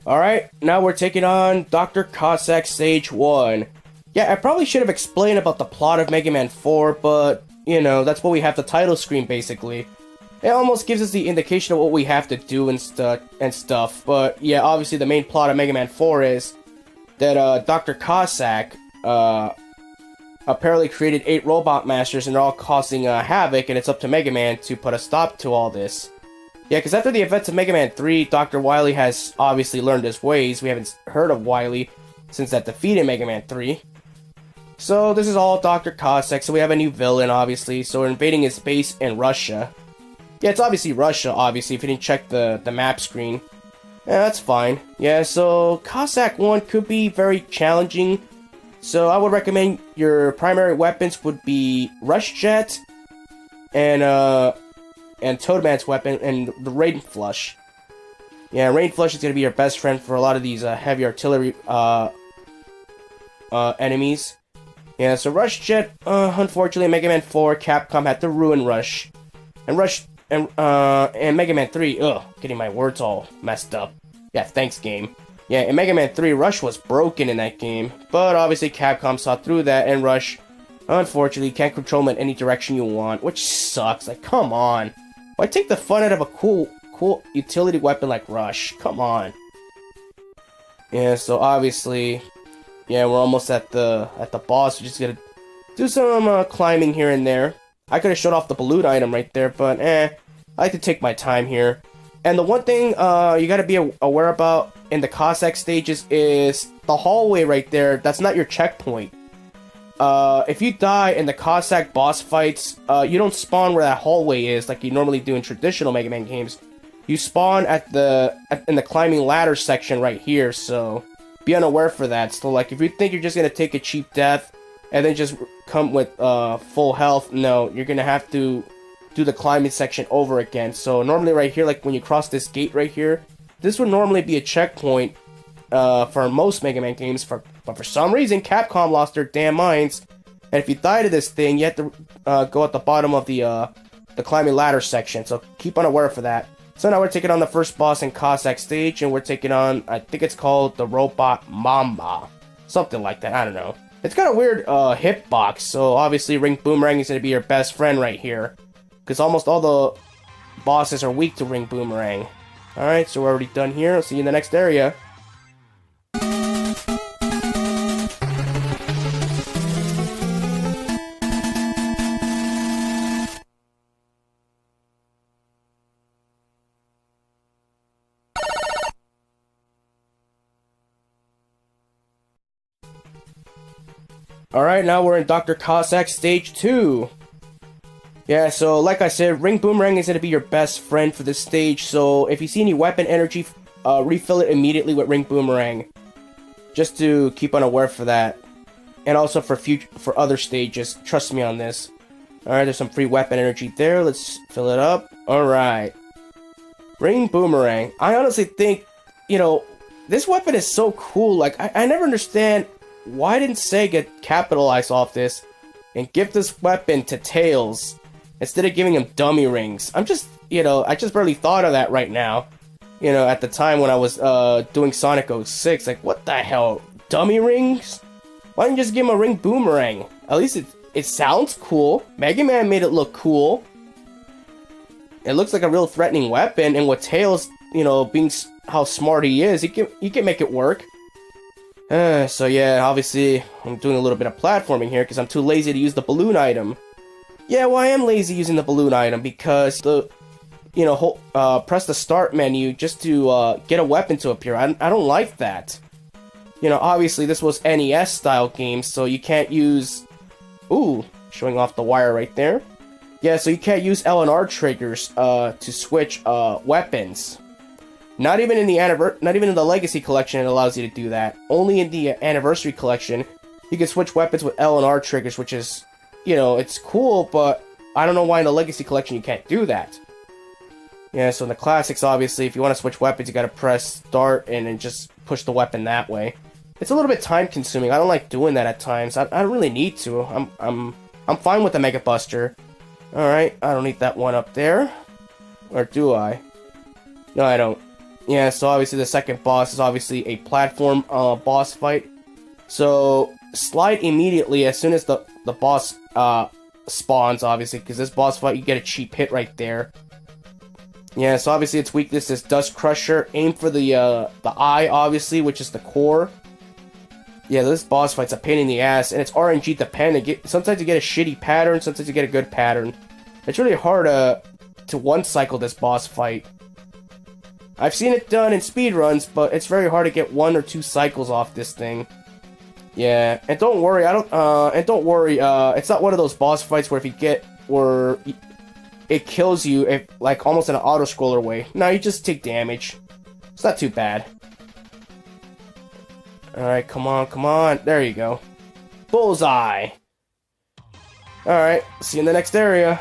Alright, now we're taking on Dr. Cousack Stage 1. Yeah, I probably should have explained about the plot of Mega Man 4, but, you know, that's what we have the title screen, basically. It almost gives us the indication of what we have to do and stuff, but, yeah, obviously the main plot of Mega Man 4 is that, Dr. Cousack, apparently created 8 Robot Masters, and they're all causing, havoc, and it's up to Mega Man to put a stop to all this. Yeah, because after the events of Mega Man 3, Dr. Wily has obviously learned his ways. We haven't heard of Wily since that defeat in Mega Man 3. So this is all Dr. Cousack, so we have a new villain, obviously. So we're invading his base in Russia. Yeah, it's obviously Russia, obviously, if you didn't check the map screen. Yeah, that's fine. Yeah, so Cousack 1 could be very challenging. So I would recommend your primary weapons would be Rush Jet and Toadman's weapon, and the Rain Flush. Yeah, Rain Flush is going to be your best friend for a lot of these heavy artillery enemies. Yeah, so Rush Jet, unfortunately, in Mega Man 4, Capcom had to ruin Rush. And Mega Man 3, getting my words all messed up. Yeah, thanks, game. Yeah, in Mega Man 3, Rush was broken in that game, but obviously Capcom saw through that, and Rush, unfortunately, can't control him in any direction you want, which sucks. Like, come on. Why take the fun out of a cool utility weapon like Rush? Come on. Yeah, so obviously, yeah, we're almost at the boss. We're just gonna do some climbing here and there. I could have showed off the balloon item right there, but I like to take my time here. And the one thing you gotta be aware about in the Cousack stages is the hallway right there. That's not your checkpoint. If you die in the Cousack boss fights, you don't spawn where that hallway is like you normally do in traditional Mega Man games. You spawn in the climbing ladder section right here, so be unaware for that. So, like, if you think you're just gonna take a cheap death and then just come with full health, no, you're gonna have to do the climbing section over again. So normally right here, like when you cross this gate right here, this would normally be a checkpoint for most Mega Man games, but for some reason, Capcom lost their damn minds, and if you die to this thing, you have to go at the bottom of the climbing ladder section, so keep unaware for that. So now we're taking on the first boss in Cousack stage, and we're taking on, I think it's called the Robot Mamba. Something like that, I don't know. It's got a weird hitbox, so obviously Ring Boomerang is going to be your best friend right here, because almost all the bosses are weak to Ring Boomerang. Alright, so we're already done here. I'll see you in the next area. Alright, now we're in Dr. Cousack Stage 2. Yeah, so like I said, Ring Boomerang is going to be your best friend for this stage, so if you see any weapon energy, refill it immediately with Ring Boomerang. Just to keep unaware for that. And also for other stages, trust me on this. Alright, there's some free weapon energy there, let's fill it up. Alright. Ring Boomerang. I honestly think, you know, this weapon is so cool, like, I never understand why didn't Sega capitalize off this and give this weapon to Tails instead of giving him dummy rings? I'm just, you know, I just barely thought of that right now. You know, at the time when I was doing Sonic 06, like, what the hell? Dummy rings? Why didn't you just give him a Ring Boomerang? At least it sounds cool. Mega Man made it look cool. It looks like a real threatening weapon, and with Tails, you know, being how smart he is, he can make it work. So yeah, obviously, I'm doing a little bit of platforming here because I'm too lazy to use the balloon item. Yeah, well, I am lazy using the balloon item because press the start menu just to get a weapon to appear. I don't like that. Obviously this was NES style game, so you can't use... Ooh, showing off the wire right there. Yeah, so you can't use L and R triggers to switch weapons. Not even in the Legacy Collection it allows you to do that. Only in the Anniversary Collection you can switch weapons with L and R triggers, which is, it's cool, but I don't know why in the Legacy Collection you can't do that. Yeah, so in the Classics, obviously, if you want to switch weapons, you gotta press start and then just push the weapon that way. It's a little bit time consuming. I don't like doing that at times. I don't really need to. I'm fine with the Mega Buster. Alright, I don't need that one up there. Or do I? No, I don't. Yeah, so obviously the second boss is obviously a platform boss fight. So, slide immediately as soon as the boss spawns, obviously, because this boss fight, you get a cheap hit right there. Yeah, so obviously its weakness is Dust Crusher. Aim for the eye, obviously, which is the core. Yeah, this boss fight's a pain in the ass, and it's RNG dependent. Sometimes you get a shitty pattern, sometimes you get a good pattern. It's really hard to one-cycle this boss fight. I've seen it done in speedruns, but it's very hard to get 1 or 2 cycles off this thing. Yeah, and don't worry, it's not one of those boss fights where it kills you, like, almost in an auto-scroller way. No, you just take damage. It's not too bad. Alright, come on. There you go. Bullseye! Alright, see you in the next area.